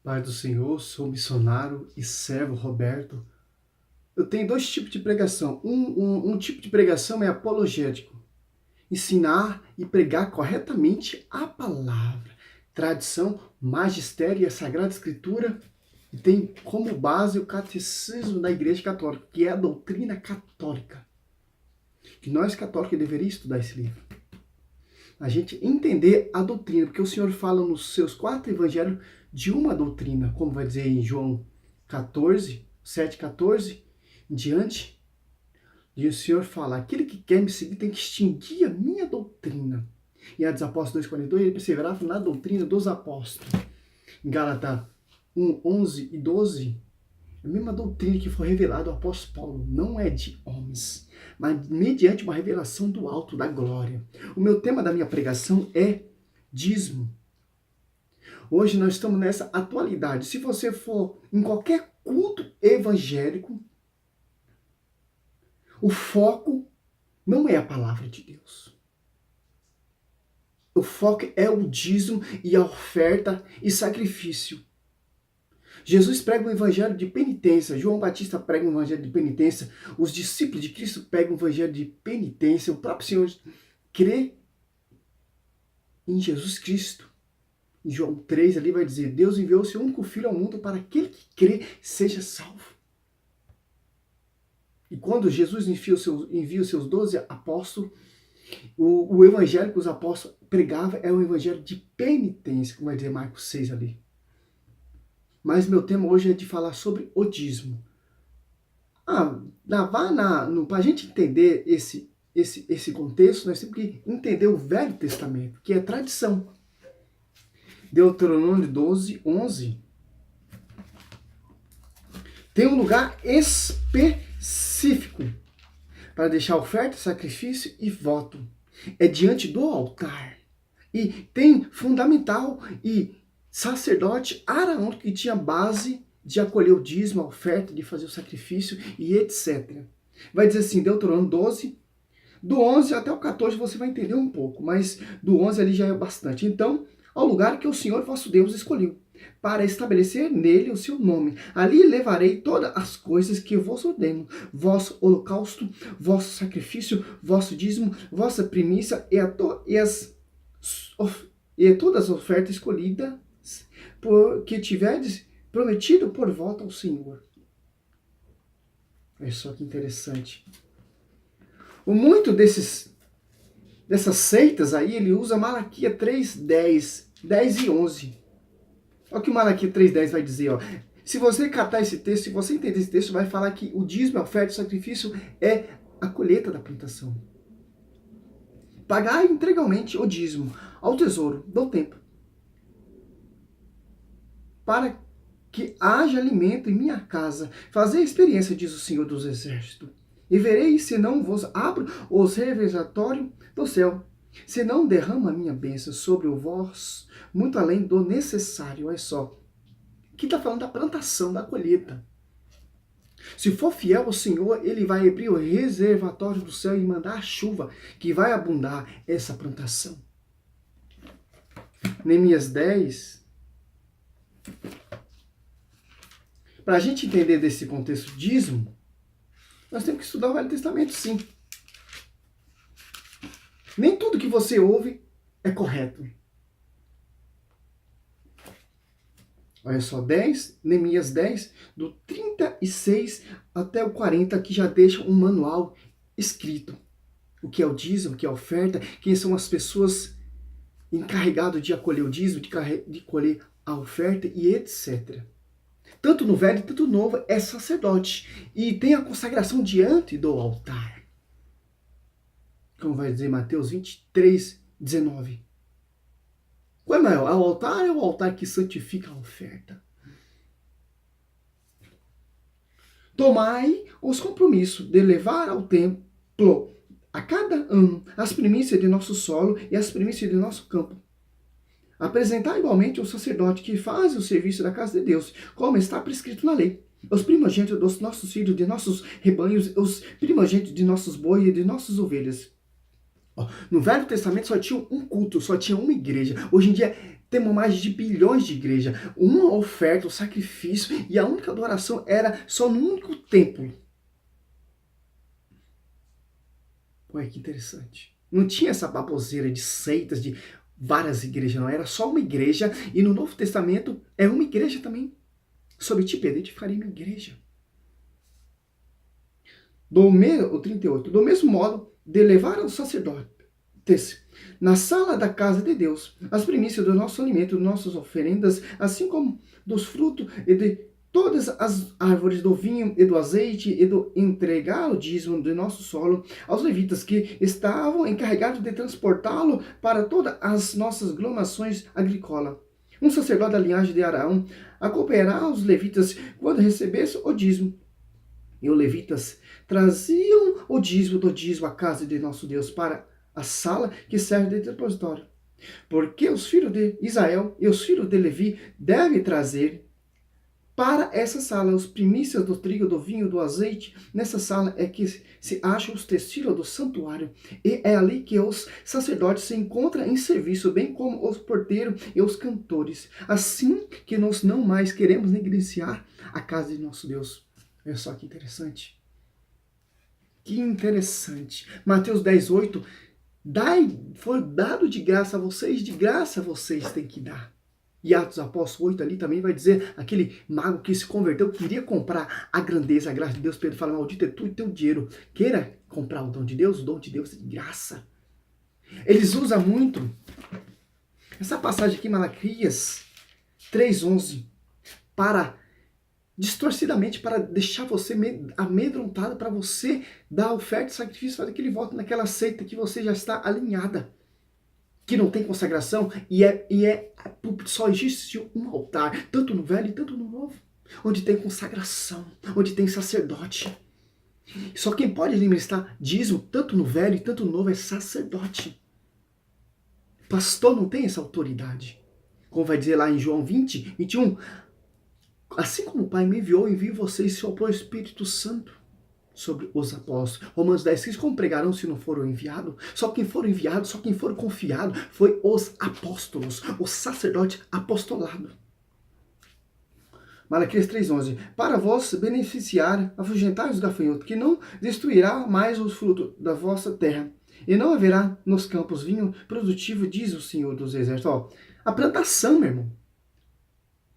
Paz do Senhor, sou missionário e servo Roberto. Eu tenho dois tipos de pregação. Um tipo de pregação é apologético. Ensinar e pregar corretamente a palavra. Tradição, magistério e a Sagrada Escritura. E tem como base o catecismo da Igreja Católica, que é a doutrina católica. Que nós católicos deveríamos estudar esse livro. A gente entender a doutrina, porque o Senhor fala nos seus 4 evangelhos de uma doutrina, como vai dizer em João 14, 7,14, em diante. E o Senhor fala, aquele que quer me seguir tem que extinguir a minha doutrina. E a dos Apóstolos 2,42, ele perseverava na doutrina dos apóstolos. Em Gálatas 1, 11 e 12, a mesma doutrina que foi revelada ao apóstolo Paulo, não é de homens, mas mediante uma revelação do alto, da glória. O meu tema da minha pregação é dízimo. Hoje nós estamos nessa atualidade. Se você for em qualquer culto evangélico, o foco não é a palavra de Deus. O foco é o dízimo e a oferta e sacrifício. Jesus prega um evangelho de penitência, João Batista prega um evangelho de penitência, os discípulos de Cristo pregam um evangelho de penitência, o próprio Senhor crê em Jesus Cristo. Em João 3 ali vai dizer, Deus enviou o seu único Filho ao mundo para aquele que crê seja salvo. E quando Jesus envia os seus 12 apóstolos, o evangelho que os apóstolos pregavam é o evangelho de penitência, como vai dizer Marcos 6 ali. Mas meu tema hoje é de falar sobre o dízimo. Para a gente entender esse contexto, nós temos que entender o Velho Testamento, que é tradição. Deuteronômio 12, 11. Tem um lugar específico para deixar oferta, sacrifício e voto. É diante do altar. E tem fundamental e sacerdote Araão que tinha base de acolher o dízimo, a oferta, de fazer o sacrifício e etc. Vai dizer assim, Deuteronômio 12, do 11 até o 14 você vai entender um pouco, mas do 11 ali já é bastante. Então, ao lugar que o Senhor vosso Deus escolheu, para estabelecer nele o seu nome. Ali levarei todas as coisas que vos ordeno, vosso holocausto, vosso sacrifício, vosso dízimo, vossa primícia e todas as ofertas escolhidas que tiverdes prometido por voto ao Senhor. Olha só que interessante. Muito dessas seitas aí, ele usa Malaquias 3:10, 10 e 11. Olha o que o Malaquias 3:10 vai dizer, ó. Se você catar esse texto, se você entender esse texto, vai falar que o dízimo, a oferta, o sacrifício é a colheita da plantação. Pagar integralmente o dízimo ao tesouro do templo, para que haja alimento em minha casa. Fazer experiência, diz o Senhor dos Exércitos. E vereis se não vos abro os reservatórios do céu, se não derrama a minha bênção sobre o vós, muito além do necessário. Olha só, aqui está falando da plantação, da colheita. Se for fiel ao Senhor, ele vai abrir o reservatório do céu e mandar a chuva, que vai abundar essa plantação. Neemias 10. Para a gente entender desse contexto dízimo, nós temos que estudar o Velho Testamento, sim. Nem tudo que você ouve é correto. Olha só, Neemias 10, do 36 até o 40, que já deixa um manual escrito. O que é o dízimo, o que é a oferta, quem são as pessoas encarregadas de acolher o dízimo, de colher a oferta e etc. Tanto no Velho, tanto no Novo, é sacerdote. E tem a consagração diante do altar. Como vai dizer Mateus 23, 19. Qual é maior? O altar é o altar que santifica a oferta. Tomai os compromissos de levar ao templo a cada ano as primícias de nosso solo e as primícias de nosso campo. Apresentar igualmente o sacerdote que faz o serviço da casa de Deus, como está prescrito na lei. Os primogênitos dos nossos filhos, de nossos rebanhos, os primogênitos de nossos bois e de nossas ovelhas. No Velho Testamento só tinha um culto, só tinha uma igreja. Hoje em dia temos mais de bilhões de igrejas. Uma oferta, um sacrifício, e a única adoração era só no único templo. Olha que interessante. Não tinha essa baboseira de seitas, de várias igrejas, não. Era só uma igreja, e no Novo Testamento é uma igreja também. Sobre ti, Pedro, edificarei minha igreja. O 38. Do mesmo modo, de levar ao sacerdote na sala da casa de Deus as primícias do nosso alimento, nossas oferendas, assim como dos frutos e de todas as árvores do vinho e do azeite, e do entregar o dízimo do nosso solo aos levitas que estavam encarregados de transportá-lo para todas as nossas aglomerações agrícolas. Um sacerdote da linhagem de Arão acompanhará os levitas quando recebesse o dízimo. E os levitas traziam o dízimo do dízimo à casa de nosso Deus para a sala que serve de depositório. Porque os filhos de Israel e os filhos de Levi devem trazer para essa sala os primícias do trigo, do vinho, do azeite. Nessa sala é que se acham os utensílios do santuário. E é ali que os sacerdotes se encontram em serviço, bem como os porteiros e os cantores. Assim que nós não mais queremos negligenciar a casa de nosso Deus. Olha só que interessante. Que interessante. Mateus 10:8. Foi dado de graça vocês têm que dar. E Atos Apóstolos 8 ali também vai dizer, aquele mago que se converteu, queria comprar a grandeza, a graça de Deus. Pedro fala, maldito é tu e teu dinheiro. Queira comprar o dom de Deus é de graça. Eles usam muito essa passagem aqui, Malaquias 3:11, para distorcidamente, para deixar você amedrontado, para você dar oferta e sacrifício, fazer aquele voto naquela seita que você já está alinhada, que não tem consagração, só existe um altar, tanto no velho e tanto no novo, onde tem consagração, onde tem sacerdote. Só quem pode administrar dízimo, tanto no velho e tanto no novo, é sacerdote. Pastor não tem essa autoridade. Como vai dizer lá em João 20:21, assim como o Pai me enviou, envio vocês, soprou o Espírito Santo sobre os apóstolos. Romanos 10:6, como pregarão se não foram enviados? Só quem foram enviados, só quem foram confiados foi os apóstolos, o sacerdote apostolado. Malaquias 3:11, para vós beneficiar, afugentai os gafanhotos, que não destruirá mais os frutos da vossa terra, e não haverá nos campos vinho produtivo, diz o Senhor dos Exércitos. Ó, a plantação, meu irmão.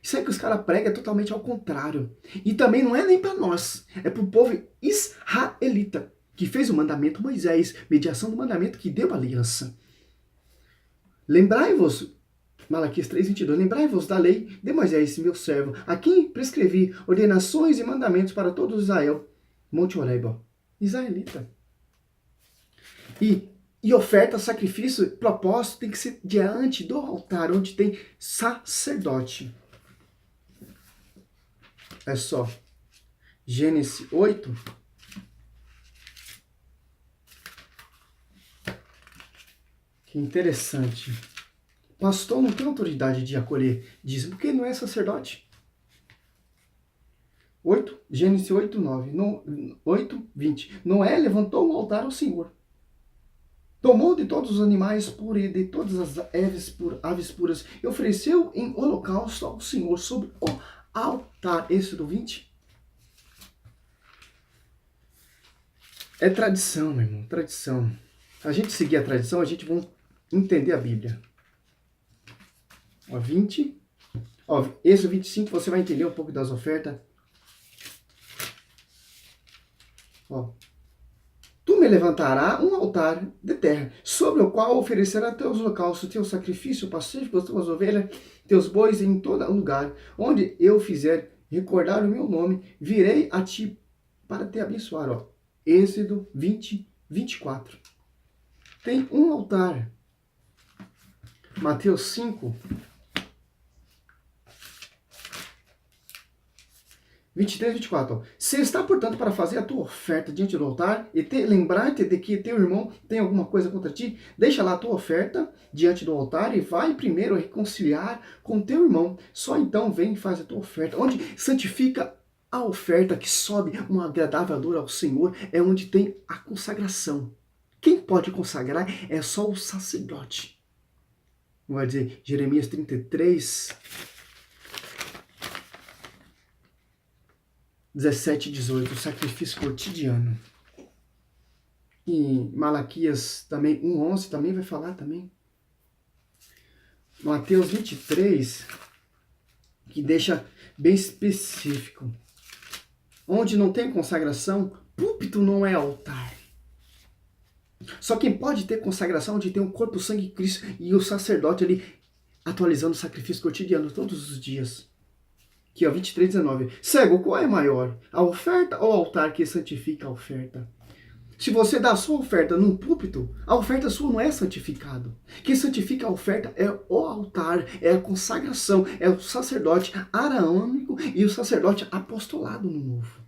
Isso aí que os caras pregam é totalmente ao contrário. E também não é nem para nós, é para o povo israelita, que fez o mandamento Moisés, mediação do mandamento que deu a aliança. Lembrai-vos, Malaquias 3:22, lembrai-vos da lei de Moisés, meu servo, a quem prescrevi ordenações e mandamentos para todo Israel. Monte Horebe, israelita. E oferta, sacrifício, propósito tem que ser diante do altar, onde tem sacerdote. É só Gênesis 8. Que interessante. Pastor não tem autoridade de acolher dízimo, porque ele não é sacerdote. Gênesis 8:9. 8:20. Noé levantou um altar ao Senhor. Tomou de todos os animais puros e de todas as aves puras e ofereceu em holocausto ao Senhor sobre o altar. Êxodo 20. É tradição, meu irmão, tradição. A gente seguir a tradição, a gente vai entender a Bíblia. Ó, 20. Ó, Êxodo 25, você vai entender um pouco das ofertas. Ó. Tu me levantarás um altar de terra, sobre o qual oferecerá teus holocaustos, teu sacrifício pacífico, tuas ovelhas, teus bois em todo lugar, onde eu fizer recordar o meu nome, virei a ti para te abençoar. Ó. Êxodo 20:24. Tem um altar. Mateus 5. 23:24. Se está, portanto, para fazer a tua oferta diante do altar e lembrar-te de que teu irmão tem alguma coisa contra ti, deixa lá a tua oferta diante do altar e vai primeiro reconciliar com teu irmão. Só então vem e faz a tua oferta. Onde santifica a oferta, que sobe uma agradável dor ao Senhor, é onde tem a consagração. Quem pode consagrar é só o sacerdote. vai dizer Jeremias 33, 17 e 18, o sacrifício cotidiano. E Malaquias também, 1:11 também vai falar também. Mateus 23, que deixa bem específico. Onde não tem consagração, púlpito não é altar. Só quem pode ter consagração onde tem o corpo, o sangue de Cristo e o sacerdote ali atualizando o sacrifício cotidiano todos os dias. Aqui, ó, 23:19. Cego, qual é maior? A oferta ou o altar que santifica a oferta? Se você dá a sua oferta num púlpito, a oferta sua não é santificada. Quem santifica a oferta é o altar, é a consagração, é o sacerdote araônico e o sacerdote apostolado no novo.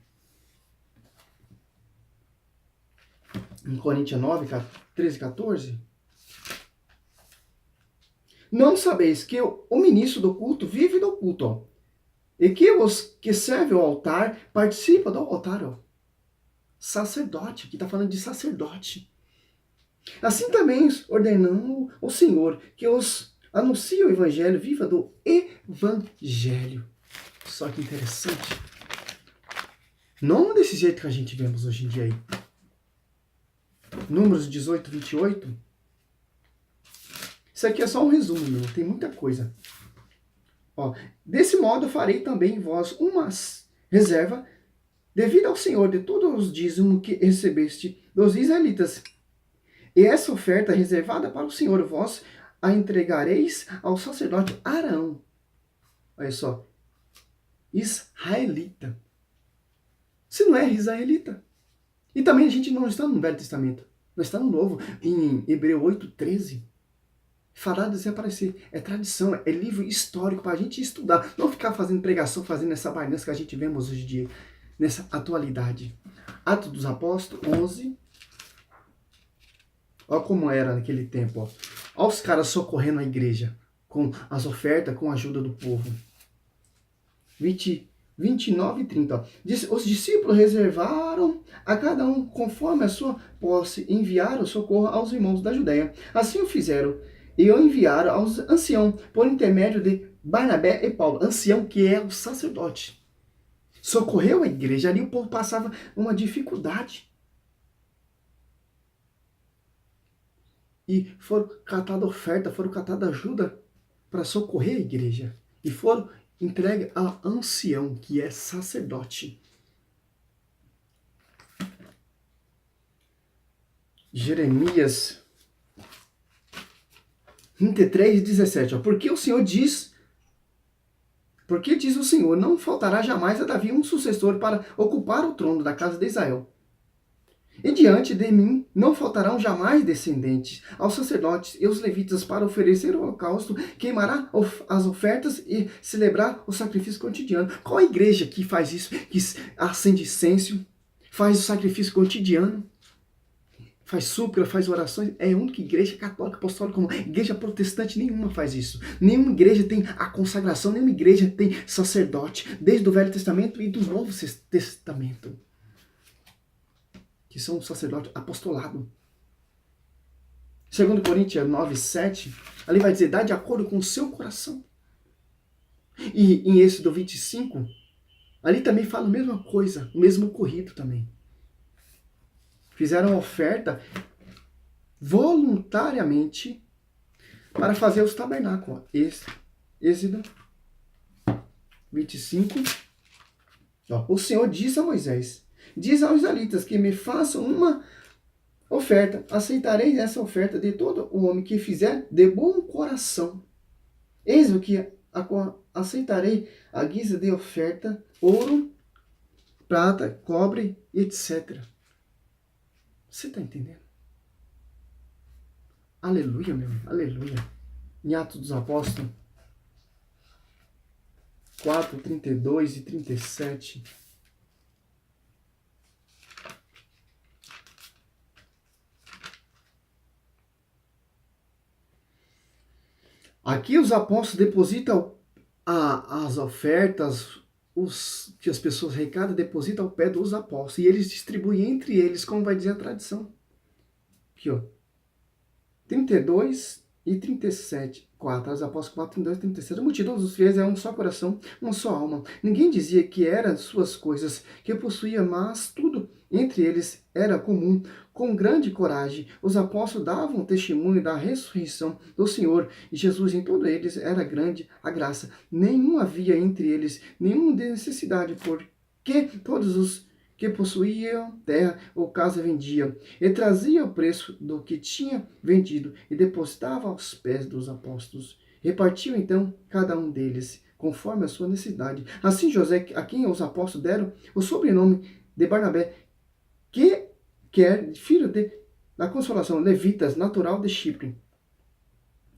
Em Coríntios 9, 13 e 14. Não sabeis que o ministro do culto vive do culto, ó, e que os que servem ao altar participam do altar, ó. Sacerdote, aqui está falando de sacerdote. Assim também ordenando o Senhor que os anuncie o evangelho, viva do evangelho. Só que interessante. Não desse jeito que a gente vemos hoje em dia aí. Números 18, 28. Isso aqui é só um resumo, meu. Tem muita coisa. Ó, desse modo farei também em vós uma reserva devido ao Senhor de todos os dízimos que recebeste dos israelitas. E essa oferta reservada para o Senhor, vós a entregareis ao sacerdote Arão. Olha só. Israelita. Se não é israelita. E também a gente não está no Velho Testamento. Nós estamos no Novo. Em Hebreu 8:13. Fará desaparecer. É tradição, é livro histórico para a gente estudar. Não ficar fazendo pregação, fazendo essa bagunça que a gente vemos hoje em dia. Nessa atualidade. Atos dos Apóstolos 11. Olha como era naquele tempo. Ó. Olha os caras socorrendo a igreja. Com as ofertas, com a ajuda do povo. 29 e 30. Ó. Os discípulos reservaram a cada um, conforme a sua posse, enviaram socorro aos irmãos da Judéia. Assim o fizeram. E o enviaram aos anciãos, por intermédio de Barnabé e Paulo. Ancião, que é o sacerdote. Socorreu a igreja. Ali o povo passava uma dificuldade. E foram catada oferta, foram catada ajuda para socorrer a igreja. E foram entregue a ancião, que é sacerdote. Jeremias 23:17. Porque o Senhor diz, porque diz o Senhor, não faltará jamais a Davi um sucessor para ocupar o trono da casa de Israel. E diante de mim não faltarão jamais descendentes aos sacerdotes e aos levitas para oferecer o holocausto, queimará as ofertas e celebrar o sacrifício cotidiano. Qual a igreja que faz isso? Que acende incenso, faz o sacrifício cotidiano, faz súplica, faz orações? É a única igreja católica, apostólica, como igreja protestante, nenhuma faz isso. Nenhuma igreja tem a consagração, nenhuma igreja tem sacerdote, desde o Velho Testamento e do Novo Testamento. Que são um sacerdote apostolado. 2 Coríntios 9:7, ali vai dizer, dá de acordo com o seu coração. E em Êxodo 25, ali também fala a mesma coisa, o mesmo ocorrido também. Fizeram oferta voluntariamente para fazer os tabernáculos. Êxodo 25. Ó, o Senhor disse a Moisés, diz aos israelitas que me façam uma oferta. Aceitarei essa oferta de todo o homem que fizer de bom coração. Eis o que aceitarei a guisa de oferta, ouro, prata, cobre, etc. Você está entendendo? Aleluia, meu irmão. Aleluia. Em Atos dos Apóstolos 4, 32 e 37. Aqui os apóstolos depositam as ofertas que as pessoas arrecadam, depositam ao pé dos apóstolos. E eles distribuem entre eles, como vai dizer a tradição. Aqui, ó. 32 e 37, 4, Atos Apóstolos 4, 32 e 37. A multidão dos fiéis é um só coração, uma só alma. Ninguém dizia que eram suas coisas, que possuía, mas tudo entre eles era comum. Com grande coragem, os apóstolos davam testemunho da ressurreição do Senhor e Jesus. Em todos eles era grande a graça. Nenhum havia entre eles nenhuma necessidade, porque todos os que possuíam terra ou casa vendiam, e trazia o preço do que tinha vendido, e depositava aos pés dos apóstolos. Repartiu então cada um deles, conforme a sua necessidade. Assim José, a quem os apóstolos deram o sobrenome de Barnabé, que quer filho da consolação, levitas, natural de Chipre,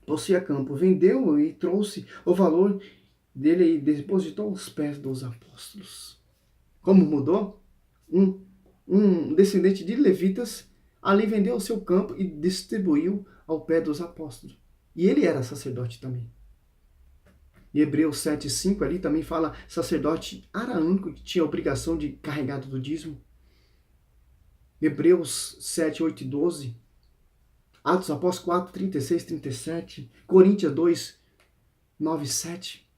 possuía campo, vendeu e trouxe o valor dele e depositou aos pés dos apóstolos. Como mudou? Um descendente de levitas ali vendeu o seu campo e distribuiu ao pé dos apóstolos. E ele era sacerdote também. Em Hebreus 7,5 ali também fala sacerdote araônico que tinha a obrigação de carregar do dízimo. Hebreus 7, 8 e 12. Atos Apóstolos 4, 36, 37. Coríntios 2, 9 e 7.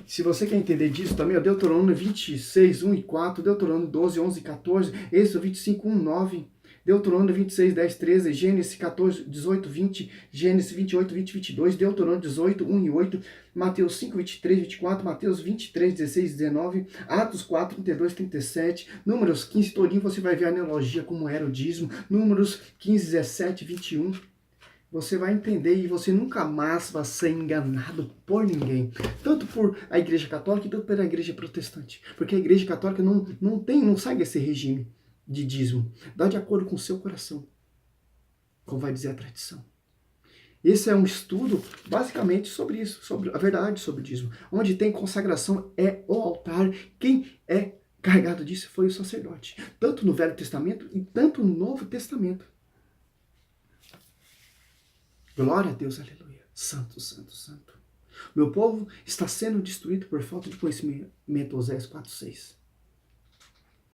Se você quer entender disso também, Deuteronômio 26, 1 e 4, Deuteronômio 12, 11 e 14, Êxodo 25, 1, 9, Deuteronômio 26, 10, 13, Gênesis 14, 18, 20, Gênesis 28, 20, 22, Deuteronômio 18, 1 e 8, Mateus 5, 23, 24, Mateus 23, 16, 19, Atos 4, 32, 37, Números 15, todinho você vai ver a analogia como era o dízimo, Números 15, 17, 21, você vai entender e você nunca mais vai ser enganado por ninguém. Tanto por a Igreja Católica, tanto pela Igreja Protestante. Porque a Igreja Católica não segue esse regime de dízimo. Dá de acordo com o seu coração, como vai dizer a tradição. Esse é um estudo basicamente sobre isso, sobre a verdade sobre o dízimo. Onde tem consagração é o altar. Quem é carregado disso foi o sacerdote. Tanto no Velho Testamento e tanto no Novo Testamento. Glória a Deus, aleluia. Santo, santo, santo. Meu povo está sendo destruído por falta de conhecimento, Oséias 4:6.